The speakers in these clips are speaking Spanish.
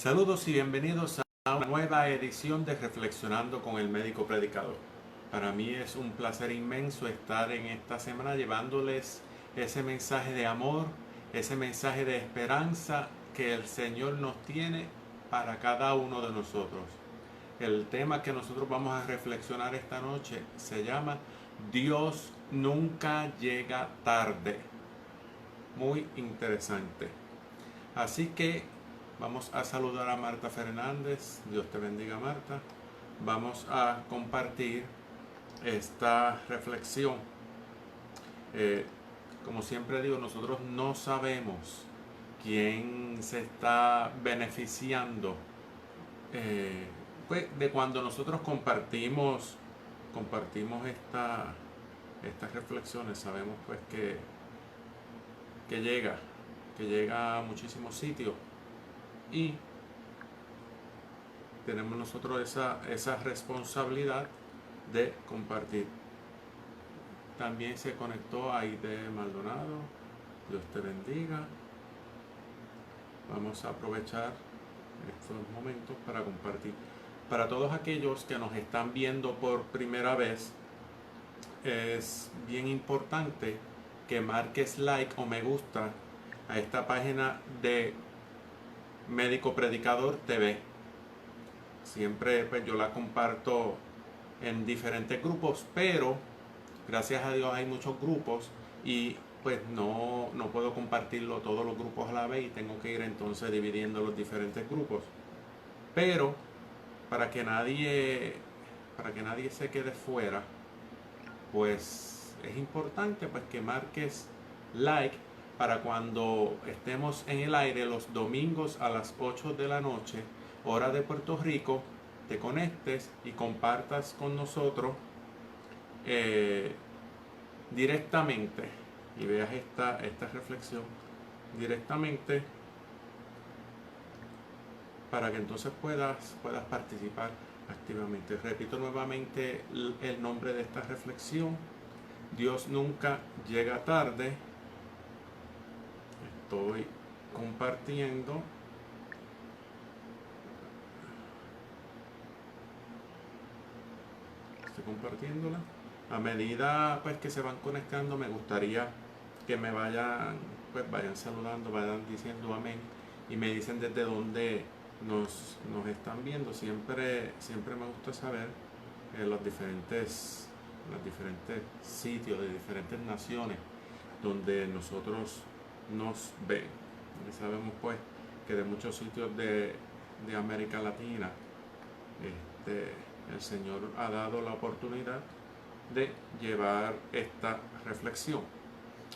Saludos y bienvenidos a una nueva edición de Reflexionando con el Médico Predicador. Para mí es un placer inmenso estar en esta semana llevándoles ese mensaje de amor, ese mensaje de esperanza que el Señor nos tiene para cada uno de nosotros. El tema que nosotros vamos a reflexionar esta noche se llama Dios nunca llega tarde. Muy interesante. Así que vamos a saludar a Marta Fernández. Dios te bendiga, Marta. Vamos a compartir esta reflexión. Como siempre digo, nosotros no sabemos quién se está beneficiando pues, de cuando nosotros compartimos estas reflexiones. Sabemos pues que llega a muchísimos sitios y tenemos nosotros esa responsabilidad de compartir. También se conectó Aide Maldonado. Dios te bendiga. Vamos a aprovechar estos momentos para compartir. Para todos aquellos que nos están viendo por primera vez, es bien importante que marques like o me gusta a esta página de Médico Predicador TV. Siempre pues yo la comparto en diferentes grupos, pero gracias a Dios hay muchos grupos y pues no puedo compartirlo todos los grupos a la vez y tengo que ir entonces dividiendo los diferentes grupos. Pero para que nadie se quede fuera, pues es importante pues que marques like para cuando estemos en el aire los domingos a las 8 de la noche, hora de Puerto Rico, te conectes y compartas con nosotros directamente y veas esta reflexión directamente para que entonces puedas participar activamente. Repito nuevamente el nombre de esta reflexión: Dios nunca llega tarde. Estoy compartiendo. Estoy compartiéndola. A medida pues que se van conectando, me gustaría que me vayan saludando, vayan diciendo amén y me dicen desde dónde nos están viendo. Siempre me gusta saber los diferentes sitios de diferentes naciones donde nosotros nos ven. Y sabemos pues que de muchos sitios de América Latina el Señor ha dado la oportunidad de llevar esta reflexión.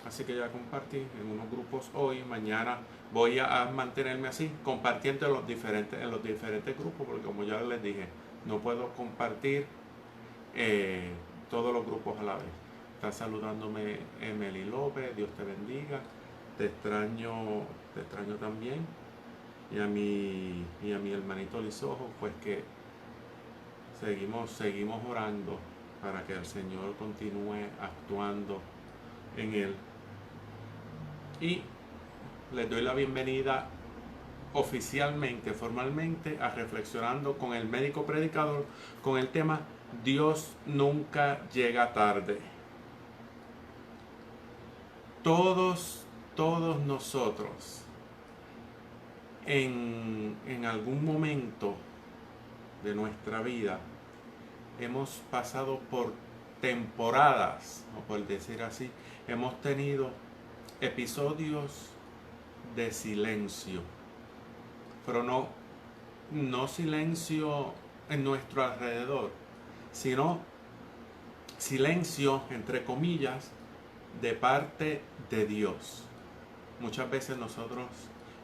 Así que ya compartí en unos grupos hoy. Mañana voy a mantenerme así, compartiendo en los diferentes grupos, porque como ya les dije, no puedo compartir todos los grupos a la vez. Está saludándome Emily López. Dios te bendiga. Te extraño también. Y a mi hermanito Lisojo, pues que seguimos orando para que el Señor continúe actuando en él. Y les doy la bienvenida oficialmente, formalmente, a Reflexionando con el Médico Predicador, con el tema Dios nunca llega tarde. Todos nosotros en algún momento de nuestra vida hemos pasado por temporadas, o por decir así, hemos tenido episodios de silencio, pero no silencio en nuestro alrededor, sino silencio, entre comillas, de parte de Dios. Muchas veces nosotros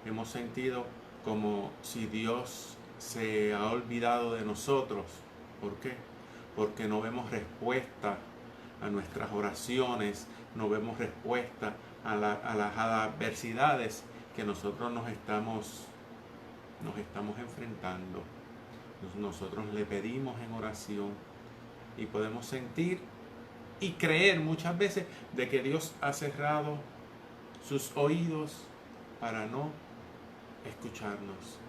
hemos sentido como si Dios se ha olvidado de nosotros. ¿Por qué? Porque no vemos respuesta a nuestras oraciones, no vemos respuesta a las adversidades que nosotros nos estamos enfrentando. Nosotros le pedimos en oración y podemos sentir y creer muchas veces de que Dios ha cerrado sus oídos para no escucharnos.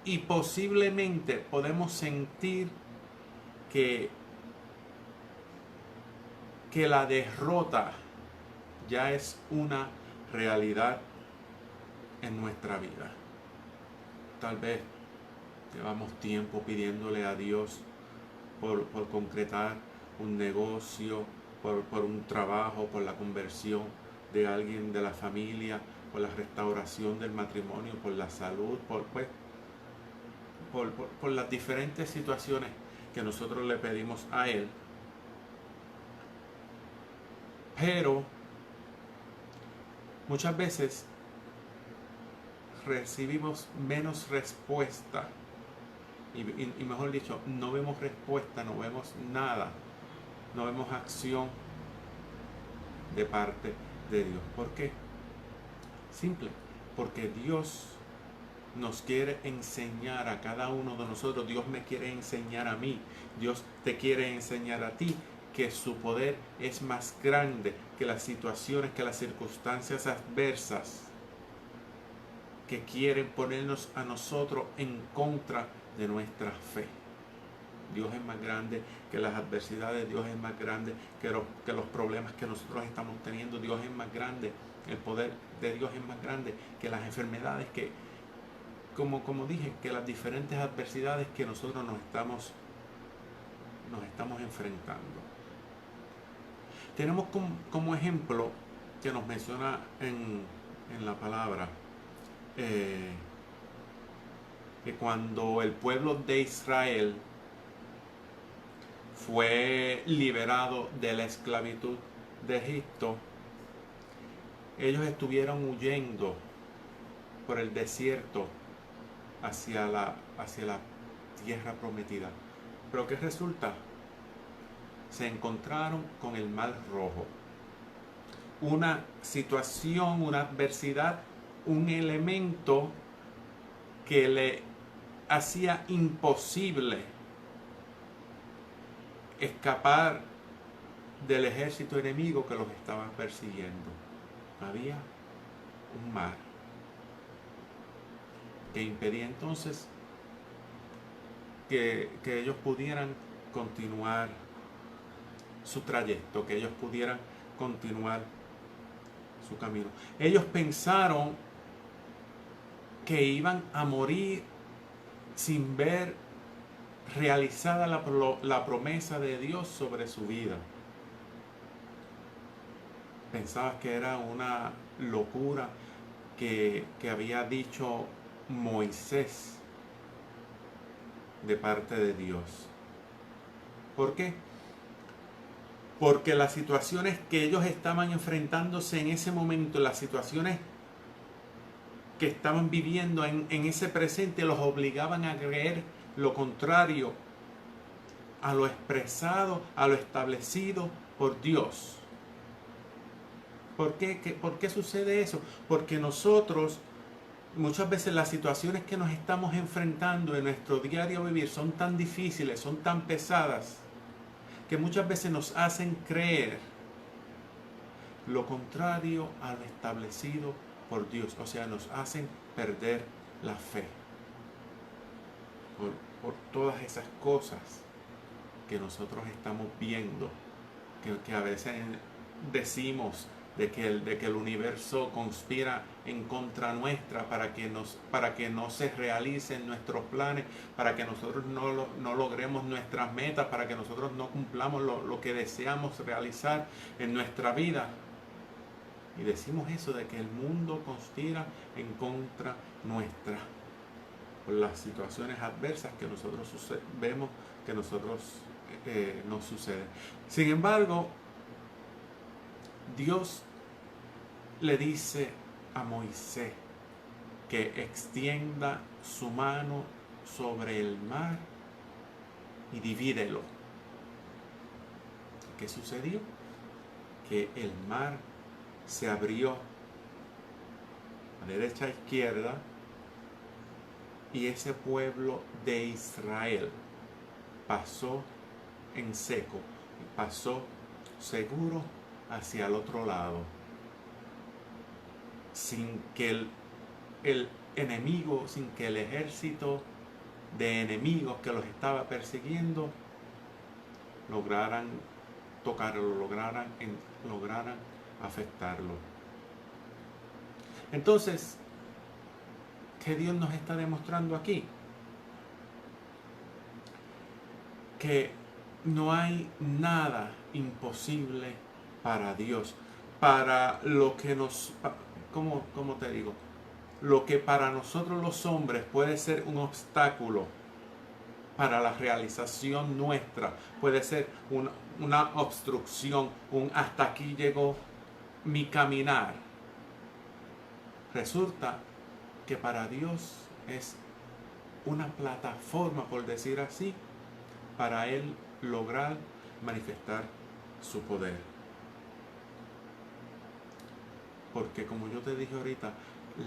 y posiblemente podemos sentir que la derrota ya es una realidad en nuestra vida. Tal vez llevamos tiempo pidiéndole a Dios por concretar un negocio, por un trabajo, por la conversión de alguien de la familia, por la restauración del matrimonio, por la salud, por las diferentes situaciones que nosotros le pedimos a Él. Pero muchas veces recibimos menos respuesta y mejor dicho, no vemos respuesta, no vemos nada, no vemos acción de parte de Dios. ¿Por qué? Simple, porque Dios nos quiere enseñar a cada uno de nosotros. Dios me quiere enseñar a mí, Dios te quiere enseñar a ti que su poder es más grande que las situaciones, que las circunstancias adversas que quieren ponernos a nosotros en contra de nuestra fe. Dios es más grande que las adversidades, Dios es más grande que los problemas que nosotros estamos teniendo, Dios es más grande, el poder de Dios es más grande que las enfermedades, que como dije, que las diferentes adversidades que nosotros nos estamos enfrentando. Tenemos como ejemplo que nos menciona en la palabra, que cuando el pueblo de Israel fue liberado de la esclavitud de Egipto, ellos estuvieron huyendo por el desierto hacia la tierra prometida. Pero ¿qué resulta? Se encontraron con el Mar Rojo. Una situación, una adversidad, un elemento que le hacía imposible escapar del ejército enemigo que los estaba persiguiendo. Había un mar que impedía entonces que ellos pudieran continuar su trayecto, que ellos pudieran continuar su camino. Ellos pensaron que iban a morir sin ver realizada la promesa de Dios sobre su vida. Pensabas que era una locura que había dicho Moisés de parte de Dios. ¿Por qué? Porque las situaciones que ellos estaban enfrentándose en ese momento, las situaciones que estaban viviendo en ese presente, los obligaban a creer lo contrario a lo expresado, a lo establecido por Dios. ¿Por qué sucede eso? Porque nosotros, muchas veces las situaciones que nos estamos enfrentando en nuestro diario vivir son tan difíciles, son tan pesadas, que muchas veces nos hacen creer lo contrario a lo establecido por Dios. O sea, nos hacen perder la fe por todas esas cosas que nosotros estamos viendo, que a veces decimos de que el universo conspira en contra nuestra para que no se realicen nuestros planes, para que nosotros no logremos nuestras metas, para que nosotros no cumplamos lo que deseamos realizar en nuestra vida. Y decimos eso, de que el mundo conspira en contra nuestra por las situaciones adversas que nosotros vemos que nosotros nos suceden. Sin embargo, Dios le dice a Moisés que extienda su mano sobre el mar y divídelo. ¿Qué sucedió? Que el mar se abrió a derecha e izquierda y ese pueblo de Israel pasó en seco y pasó seguro hacia el otro lado, sin que el enemigo, sin que el ejército de enemigos que los estaba persiguiendo lograran tocarlo, lograran afectarlo. Entonces, ¿qué Dios nos está demostrando aquí? Que no hay nada imposible para Dios. Para lo que ¿cómo te digo? Lo que para nosotros los hombres puede ser un obstáculo para la realización nuestra, puede ser una obstrucción, hasta aquí llegó mi caminar. Resulta que para Dios es una plataforma, por decir así, para Él lograr manifestar su poder. Porque como yo te dije ahorita,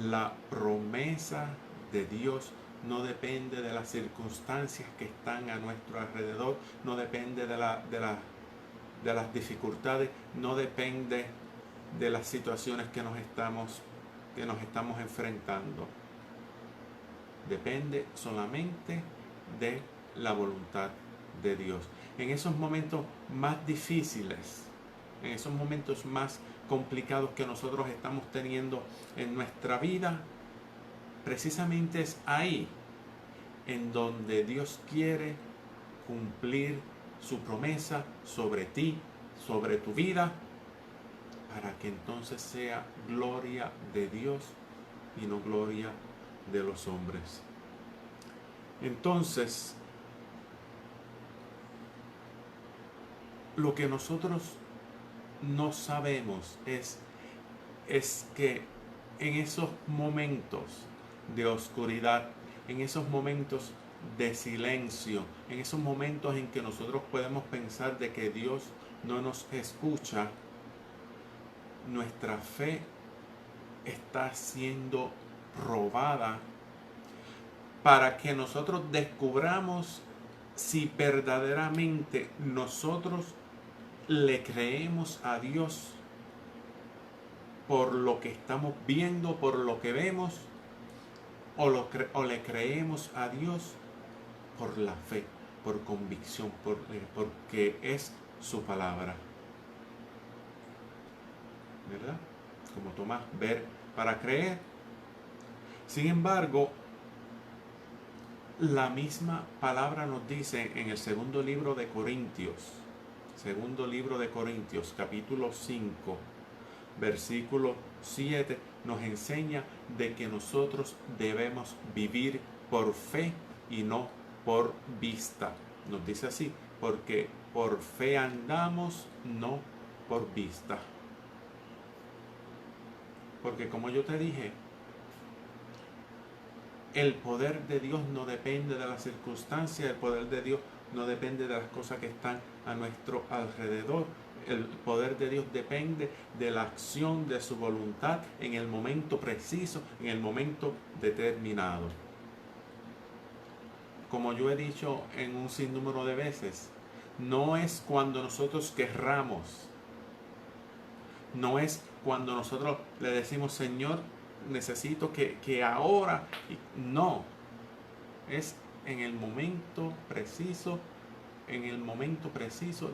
la promesa de Dios no depende de las circunstancias que están a nuestro alrededor, no depende de las dificultades, no depende de las situaciones que nos estamos enfrentando. Depende solamente de la voluntad de Dios. En esos momentos más difíciles, en esos momentos más complicados que nosotros estamos teniendo en nuestra vida, precisamente es ahí en donde Dios quiere cumplir su promesa sobre ti, sobre tu vida, para que entonces sea gloria de Dios y no gloria de los hombres. Entonces, lo que nosotros no sabemos es que en esos momentos de oscuridad, en esos momentos de silencio, en esos momentos en que nosotros podemos pensar de que Dios no nos escucha, nuestra fe está siendo probada para que nosotros descubramos si verdaderamente nosotros le creemos a Dios por lo que estamos viendo, por lo que vemos, o le creemos a Dios por la fe, por convicción, porque es su palabra. ¿Verdad? Como Tomás, ver para creer. Sin embargo, la misma palabra nos dice en el segundo libro de Corintios, capítulo 5, versículo 7, nos enseña de que nosotros debemos vivir por fe y no por vista. Nos dice así, porque por fe andamos, no por vista. Porque como yo te dije, el poder de Dios no depende de las circunstancias, el poder de Dios no depende de las cosas que están a nuestro alrededor. El poder de Dios depende de la acción de su voluntad en el momento preciso, en el momento determinado. Como yo he dicho en un sinnúmero de veces, no es cuando nosotros querramos, no es cuando nosotros le decimos, Señor, necesito que ahora, no, es en el momento preciso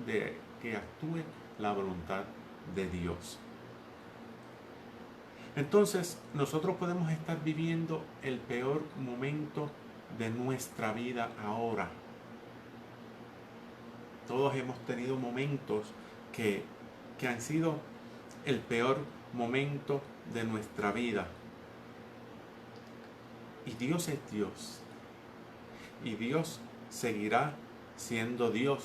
de que actúe la voluntad de Dios. Entonces, nosotros podemos estar viviendo el peor momento de nuestra vida ahora. Todos hemos tenido momentos que han sido el peor momento de nuestra vida. Y Dios es Dios. Y Dios seguirá siendo Dios.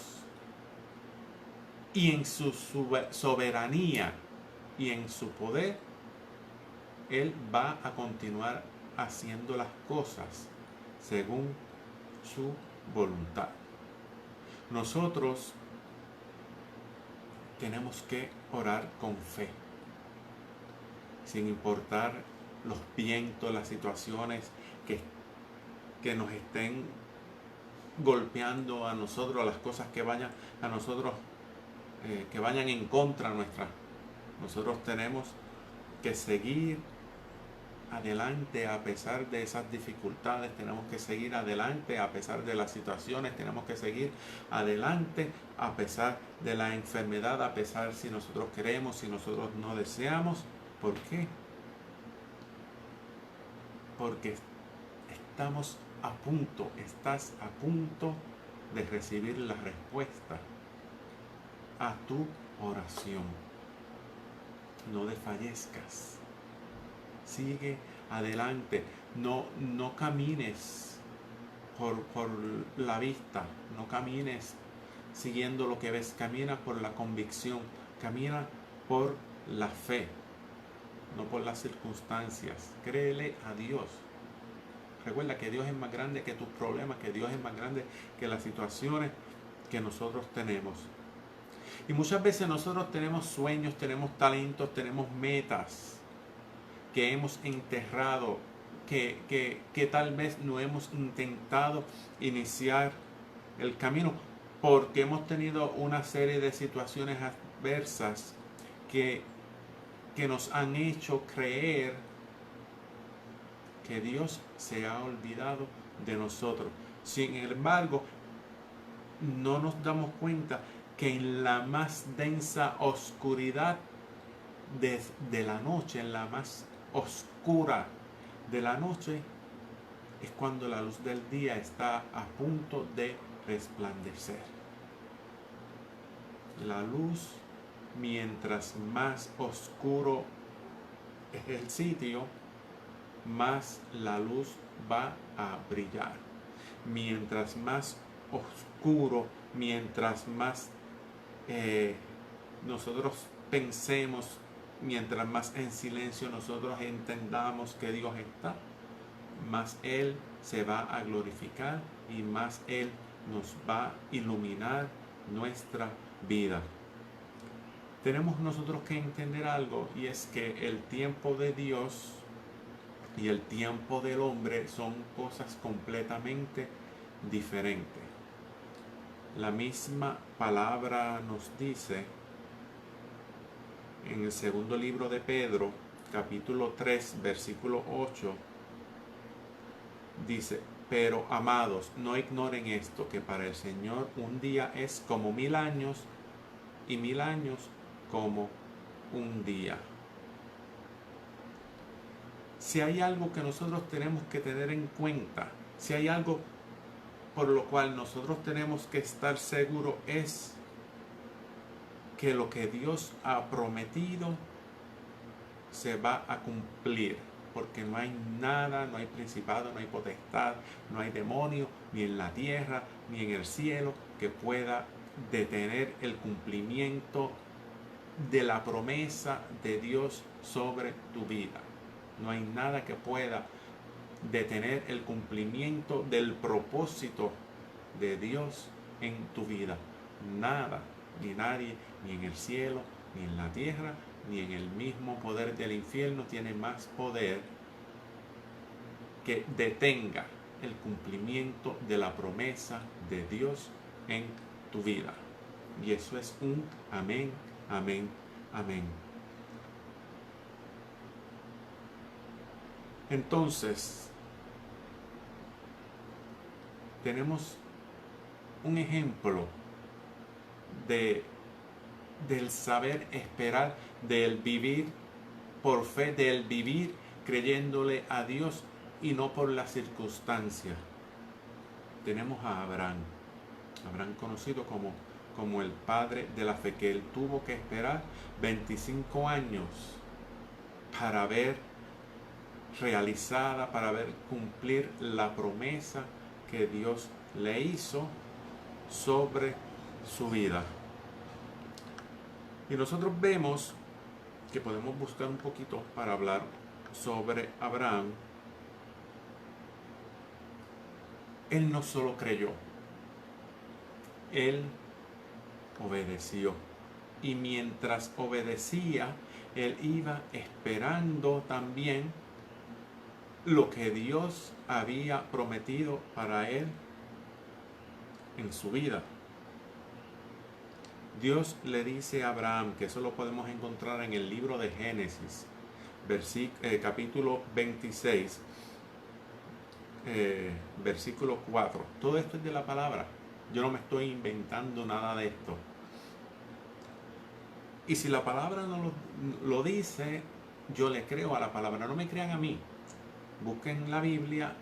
Y en su soberanía y en su poder, Él va a continuar haciendo las cosas según su voluntad. Nosotros tenemos que orar con fe, sin importar los vientos, las situaciones que nos estén golpeando a nosotros, las cosas que vayan a nosotros, que vayan en contra nuestra. Nosotros tenemos que seguir adelante a pesar de esas dificultades, tenemos que seguir adelante a pesar de las situaciones, tenemos que seguir adelante a pesar de la enfermedad, a pesar si nosotros queremos, si nosotros no deseamos. ¿Por qué? Porque estás a punto de recibir la respuesta a tu oración. No desfallezcas. Sigue adelante. No camines por la vista. No camines siguiendo lo que ves. Camina por la convicción. Camina por la fe. No por las circunstancias. Créele a Dios. Recuerda que Dios es más grande que tus problemas, que Dios es más grande que las situaciones que nosotros tenemos. Y muchas veces nosotros tenemos sueños, tenemos talentos, tenemos metas que hemos enterrado, que tal vez no hemos intentado iniciar el camino porque hemos tenido una serie de situaciones adversas que nos han hecho creer que Dios se ha olvidado de nosotros. Sin embargo, no nos damos cuenta que en la más densa oscuridad de la noche, en la más oscura de la noche, es cuando la luz del día está a punto de resplandecer. La luz, mientras más oscuro es el sitio, más la luz va a brillar. Mientras más oscuro, mientras más nosotros pensemos, mientras más en silencio nosotros entendamos que Dios está, más Él se va a glorificar y más Él nos va a iluminar nuestra vida. Tenemos nosotros que entender algo, y es que el tiempo de Dios y el tiempo del hombre son cosas completamente diferentes. La misma palabra nos dice en el segundo libro de Pedro, capítulo 3, versículo 8, dice: pero amados, no ignoren esto, que para el Señor un día es como 1000 años y 1000 años como un día. Si hay algo que nosotros tenemos que tener en cuenta, si hay algo por lo cual nosotros tenemos que estar seguros, es que lo que Dios ha prometido se va a cumplir, porque no hay nada, no hay principado, no hay potestad, no hay demonio, ni en la tierra, ni en el cielo, que pueda detener el cumplimiento de la promesa de Dios sobre tu vida. No hay nada que pueda detener el cumplimiento del propósito de Dios en tu vida. Nada, ni nadie, ni en el cielo, ni en la tierra, ni en el mismo poder del infierno tiene más poder que detenga el cumplimiento de la promesa de Dios en tu vida. Y eso es un amén, amén, amén. Entonces, tenemos un ejemplo del saber esperar, del vivir por fe, del vivir creyéndole a Dios y no por las circunstancias. Tenemos a Abraham conocido como el padre de la fe, que él tuvo que esperar 25 años para ver realizada, para ver cumplir la promesa que Dios le hizo sobre su vida. Y nosotros vemos que podemos buscar un poquito para hablar sobre Abraham. Él no solo creyó, él obedeció. Y mientras obedecía, él iba esperando también lo que Dios había prometido para él en su vida. Dios le dice a Abraham, que eso lo podemos encontrar en el libro de Génesis, capítulo 26, versículo 4. Todo esto es de la palabra. Yo no me estoy inventando nada de esto. Y si la palabra no lo dice, yo le creo a la palabra. No me crean a mí. Busquen la Biblia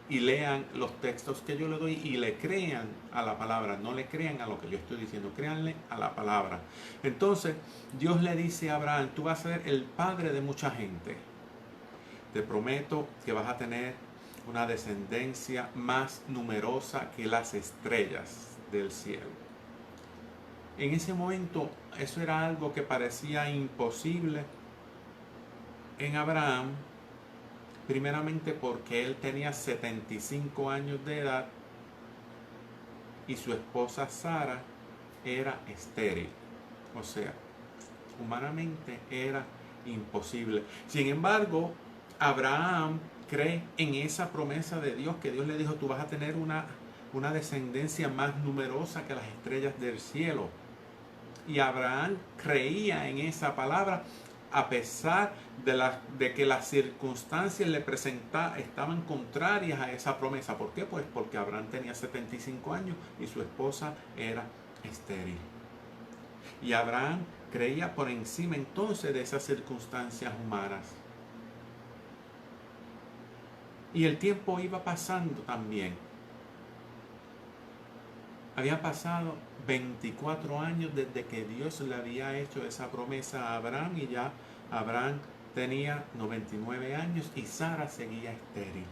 y lean los textos que yo le doy y le crean a la palabra. No le crean a lo que yo estoy diciendo. Créanle a la palabra. Entonces, Dios le dice a Abraham, tú vas a ser el padre de mucha gente. Te prometo que vas a tener una descendencia más numerosa que las estrellas del cielo. En ese momento, eso era algo que parecía imposible en Abraham, primeramente porque él tenía 75 años de edad y su esposa Sara era estéril. O sea, humanamente era imposible. Sin embargo, Abraham cree en esa promesa de Dios, que Dios le dijo, tú vas a tener una descendencia más numerosa que las estrellas del cielo. Y Abraham creía en esa palabra a pesar de que las circunstancias le estaban contrarias a esa promesa. ¿Por qué? Pues porque Abraham tenía 75 años y su esposa era estéril. Y Abraham creía por encima entonces de esas circunstancias humanas. Y el tiempo iba pasando también. Había pasado 24 años desde que Dios le había hecho esa promesa a Abraham y ya Abraham tenía 99 años y Sara seguía estéril.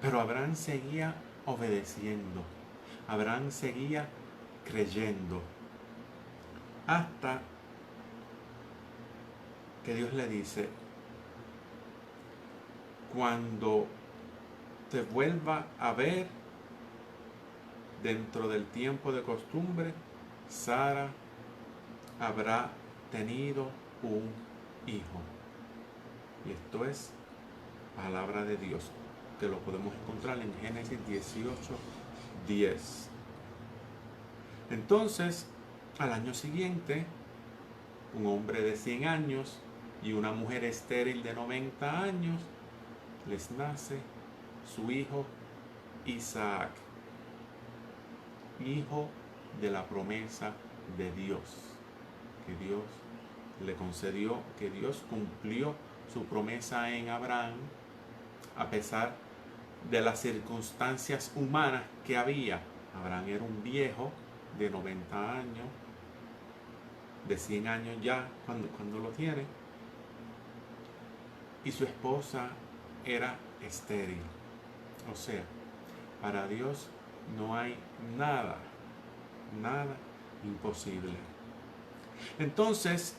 Pero Abraham seguía obedeciendo. Abraham seguía creyendo. Hasta que Dios le dice, cuando te vuelva a ver dentro del tiempo de costumbre, Sara habrá tenido un hijo. Y esto es palabra de Dios, que lo podemos encontrar en Génesis 18:10. Entonces, al año siguiente, un hombre de 100 años y una mujer estéril de 90 años, les nace su hijo Isaac, hijo de la promesa de Dios, que Dios le concedió, que Dios cumplió su promesa en Abraham, a pesar de las circunstancias humanas que había. Abraham era un viejo de 90 años, de 100 años ya cuando lo tiene, y su esposa era estéril. O sea, para Dios no hay nada imposible. Entonces,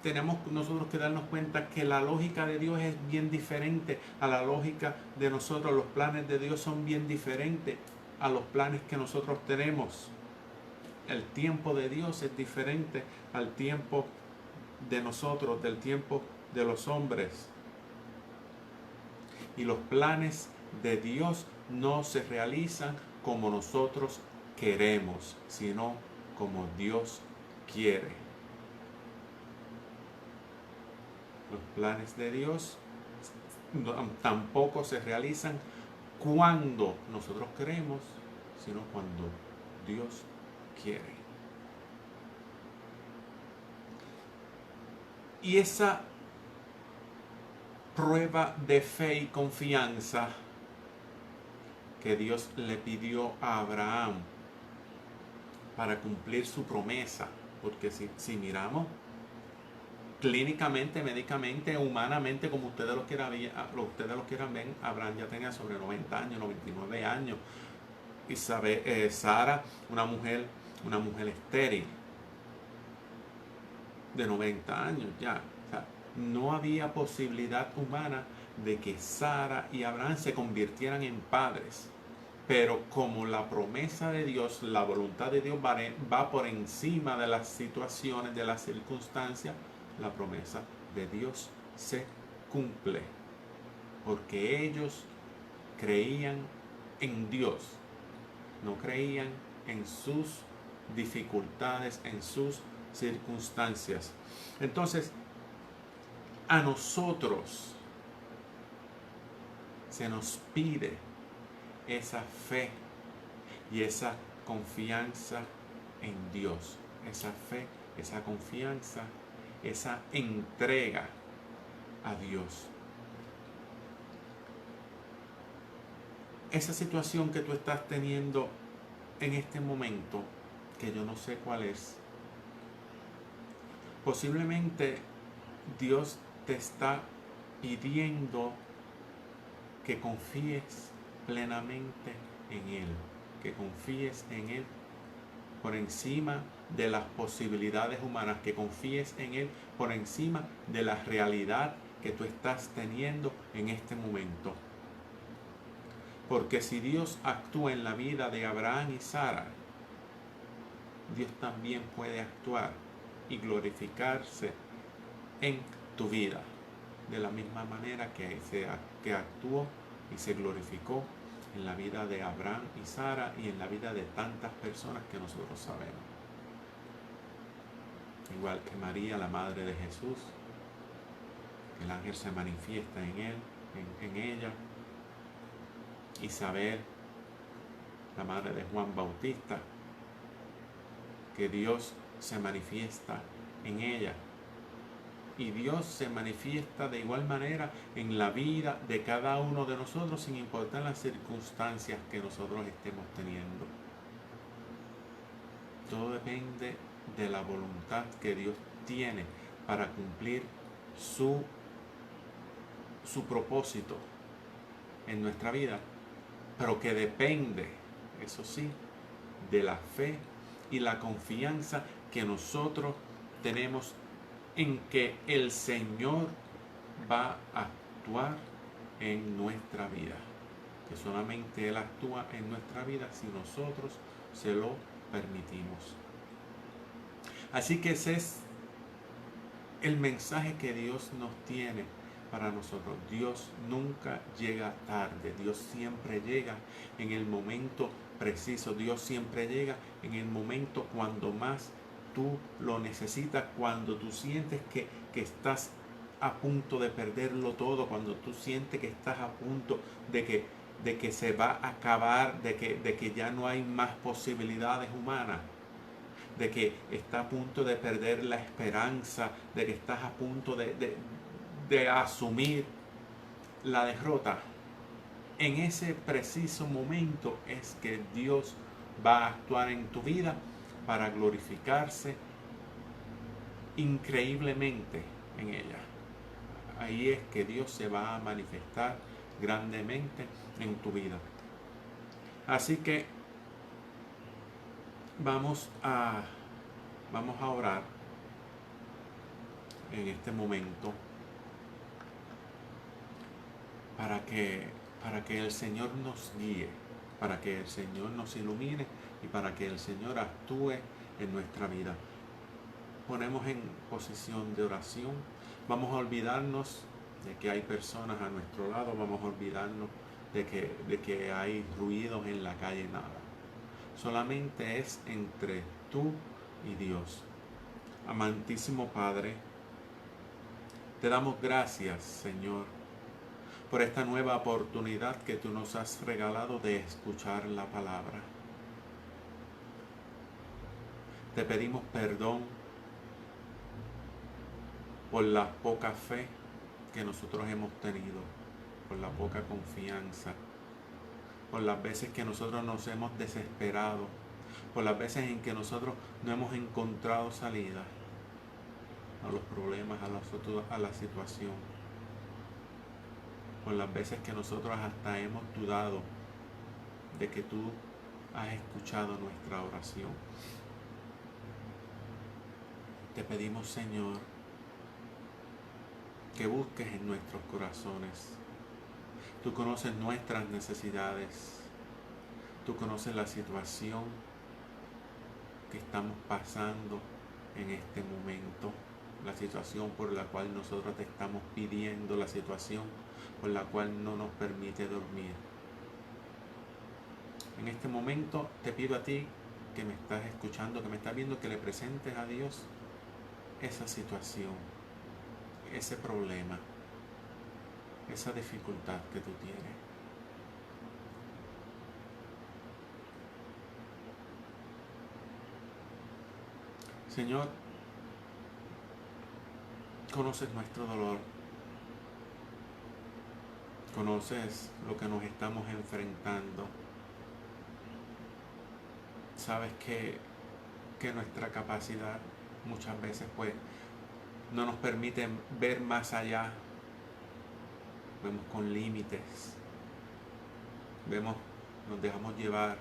tenemos nosotros que darnos cuenta que la lógica de Dios es bien diferente a la lógica de nosotros. Los planes de Dios son bien diferentes a los planes que nosotros tenemos. El tiempo de Dios es diferente al tiempo de nosotros, del tiempo de los hombres. Y los planes de Dios no se realizan como nosotros queremos, sino como Dios quiere. Los planes de Dios tampoco se realizan cuando nosotros queremos, sino cuando Dios quiere. Y esa prueba de fe y confianza que Dios le pidió a Abraham para cumplir su promesa, porque si miramos clínicamente, médicamente, humanamente, como ustedes lo quieran ver, Abraham ya tenía sobre 90 años, 99 años, y Sara, una mujer estéril de 90 años ya. O sea, no había posibilidad humana de que Sara y Abraham se convirtieran en padres. Pero como la promesa de Dios, la voluntad de Dios va por encima de las situaciones, de las circunstancias, la promesa de Dios se cumple. Porque ellos creían en Dios, no creían en sus dificultades, en sus circunstancias. Entonces, a nosotros se nos pide esa fe y esa confianza en Dios. Esa fe, esa confianza, esa entrega a Dios. Esa situación que tú estás teniendo en este momento, que yo no sé cuál es, posiblemente Dios te está pidiendo que confíes plenamente en Él, que confíes en Él por encima de las posibilidades humanas, que confíes en Él por encima de la realidad que tú estás teniendo en este momento. Porque si Dios actúa en la vida de Abraham y Sara, Dios también puede actuar y glorificarse en tu vida, de la misma manera que actuó y se glorificó en la vida de Abraham y Sara y en la vida de tantas personas que nosotros sabemos. Igual que María, la madre de Jesús, el ángel se manifiesta en él, en ella. Isabel, la madre de Juan Bautista, que Dios se manifiesta en ella. Y Dios se manifiesta de igual manera en la vida de cada uno de nosotros, sin importar las circunstancias que nosotros estemos teniendo. Todo depende de la voluntad que Dios tiene para cumplir su propósito en nuestra vida, pero que depende, eso sí, de la fe y la confianza que nosotros tenemos en que el Señor va a actuar en nuestra vida. Que solamente Él actúa en nuestra vida si nosotros se lo permitimos. Así que ese es el mensaje que Dios nos tiene para nosotros. Dios nunca llega tarde. Dios siempre llega en el momento preciso. Dios siempre llega en el momento cuando más tú lo necesitas, cuando tú sientes que estás a punto de perderlo todo, cuando tú sientes que estás a punto de que se va a acabar, de que ya no hay más posibilidades humanas, de que estás a punto de perder la esperanza, de que estás a punto de asumir la derrota. En ese preciso momento es que Dios va a actuar en tu vida para glorificarse increíblemente en ella. Ahí es que Dios se va a manifestar grandemente en tu vida. Así que vamos a orar en este momento para que el Señor nos guíe, para que el Señor nos ilumine y para que el Señor actúe en nuestra vida. Ponemos en posición de oración. Vamos a olvidarnos de que hay personas a nuestro lado. Vamos a olvidarnos de que hay ruidos en la calle, nada. Solamente es entre tú y Dios. Amantísimo Padre, te damos gracias, Señor, por esta nueva oportunidad que tú nos has regalado de escuchar la palabra. Te pedimos perdón por la poca fe que nosotros hemos tenido, por la poca confianza, por las veces que nosotros nos hemos desesperado, por las veces en que nosotros no hemos encontrado salida a los problemas, a la situación, por las veces que nosotros hasta hemos dudado de que tú has escuchado nuestra oración. Te pedimos, Señor, que busques en nuestros corazones. Tú conoces nuestras necesidades. Tú conoces la situación que estamos pasando en este momento, la situación por la cual nosotros te estamos pidiendo, la situación por la cual no nos permite dormir. En este momento te pido a ti que me estás escuchando, que me estás viendo, que le presentes a Dios esa situación, ese problema, esa dificultad que tú tienes. Señor, conoces nuestro dolor, conoces lo que nos estamos enfrentando. Sabes que nuestra capacidad muchas veces pues no nos permite ver más allá. Vemos con límites, nos dejamos llevar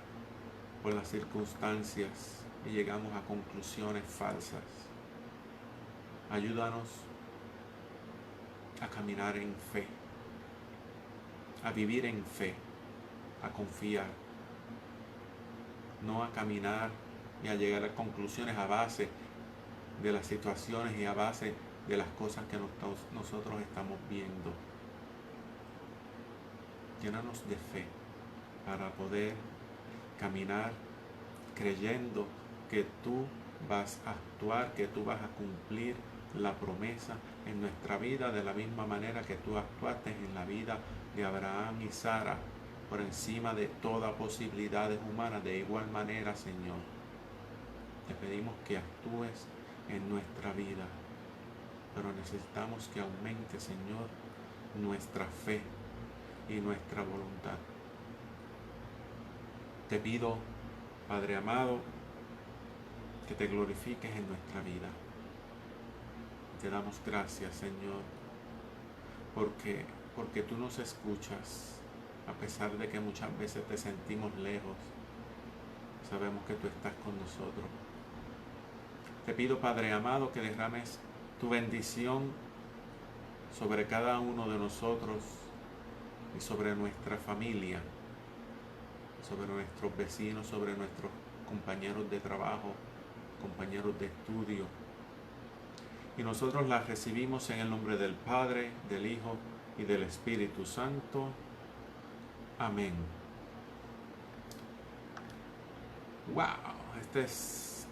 por las circunstancias y llegamos a conclusiones falsas. Ayúdanos a caminar en fe, a vivir en fe, a confiar, no a caminar y a llegar a conclusiones a base de las situaciones y a base de las cosas que nosotros estamos viendo. Llénanos de fe para poder caminar creyendo que tú vas a actuar, que tú vas a cumplir la promesa en nuestra vida de la misma manera que tú actuaste en la vida de Abraham y Sara, por encima de toda posibilidad humana. De igual manera, Señor, te pedimos que actúes en nuestra vida, pero necesitamos que aumente, Señor, nuestra fe y nuestra voluntad. Te pido, Padre amado, que te glorifiques en nuestra vida. Te damos gracias, Señor, porque tú nos escuchas, a pesar de que muchas veces te sentimos lejos. Sabemos que tú estás con nosotros. Te pido, Padre amado, que derrames tu bendición sobre cada uno de nosotros y sobre nuestra familia, sobre nuestros vecinos, sobre nuestros compañeros de trabajo, compañeros de estudio. Y nosotros las recibimos en el nombre del Padre, del Hijo y del Espíritu Santo. Amén. ¡Wow! Este es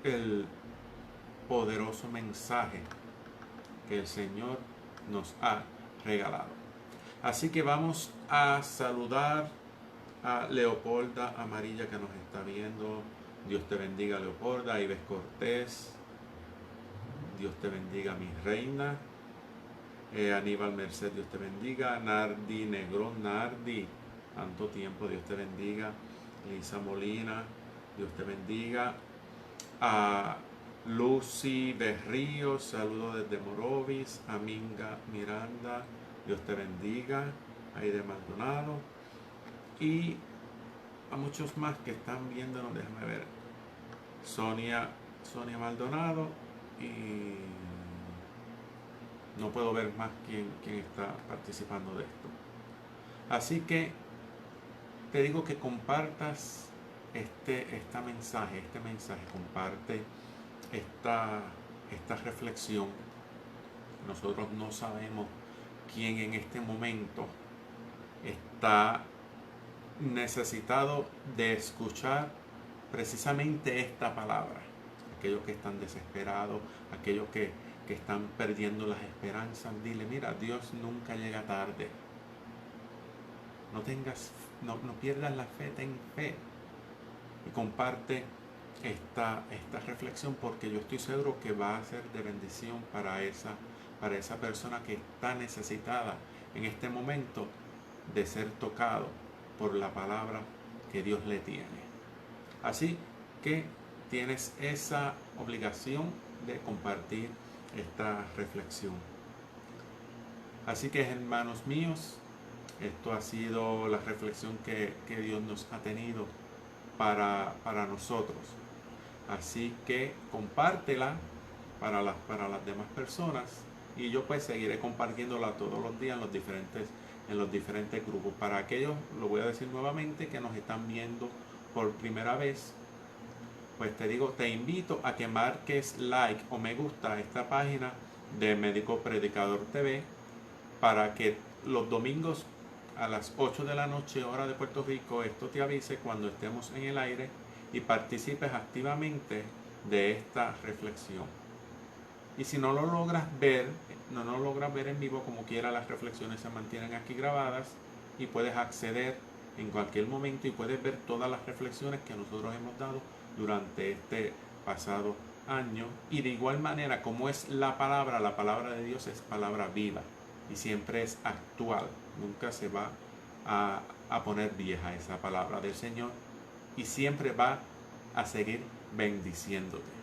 el poderoso mensaje que el Señor nos ha regalado. Así que vamos a saludar a Leopolda Amarilla, que nos está viendo. Dios te bendiga, Leopolda. Ives Cortés, Dios te bendiga, mi reina. Aníbal Merced, Dios te bendiga. Nardi Negrón, Nardi, tanto tiempo, Dios te bendiga. Lisa Molina, Dios te bendiga. A Lucy Berríos, saludo desde Morovis. Aminga Miranda, Dios te bendiga. Aide Maldonado. Y a muchos más que están viéndonos, déjame ver. Sonia Maldonado, y no puedo ver más quién está participando de esto. Así que te digo que compartas este mensaje, comparte esta reflexión. Nosotros no sabemos quién en este momento está necesitado de escuchar precisamente esta palabra. Aquellos que están desesperados, aquellos que están perdiendo las esperanzas, dile: mira, Dios nunca llega tarde. No pierdas la fe, ten fe. Y comparte esta reflexión, porque yo estoy seguro que va a ser de bendición para esa persona que está necesitada en este momento de ser tocado por la palabra que Dios le tiene. Así que tienes esa obligación de compartir esta reflexión. Así que, hermanos míos, esto ha sido la reflexión que Dios nos ha tenido para nosotros. Así que compártela para las demás personas, y yo pues seguiré compartiéndola todos los días en los diferentes grupos. Para aquellos, lo voy a decir nuevamente, que nos están viendo por primera vez, pues te invito a que marques like o me gusta a esta página de Médico Predicador TV, para que los domingos a las 8 de la noche, hora de Puerto Rico, esto te avise cuando estemos en el aire y participes activamente de esta reflexión. Y si no lo logras ver, no lo logras ver en vivo, como quiera, las reflexiones se mantienen aquí grabadas y puedes acceder en cualquier momento y puedes ver todas las reflexiones que nosotros hemos dado durante este pasado año. Y de igual manera, como es la palabra de Dios es palabra viva y siempre es actual, nunca se va a poner vieja esa palabra del Señor y siempre va a seguir bendiciéndote.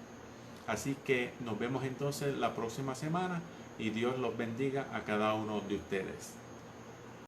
Así que nos vemos entonces la próxima semana y Dios los bendiga a cada uno de ustedes.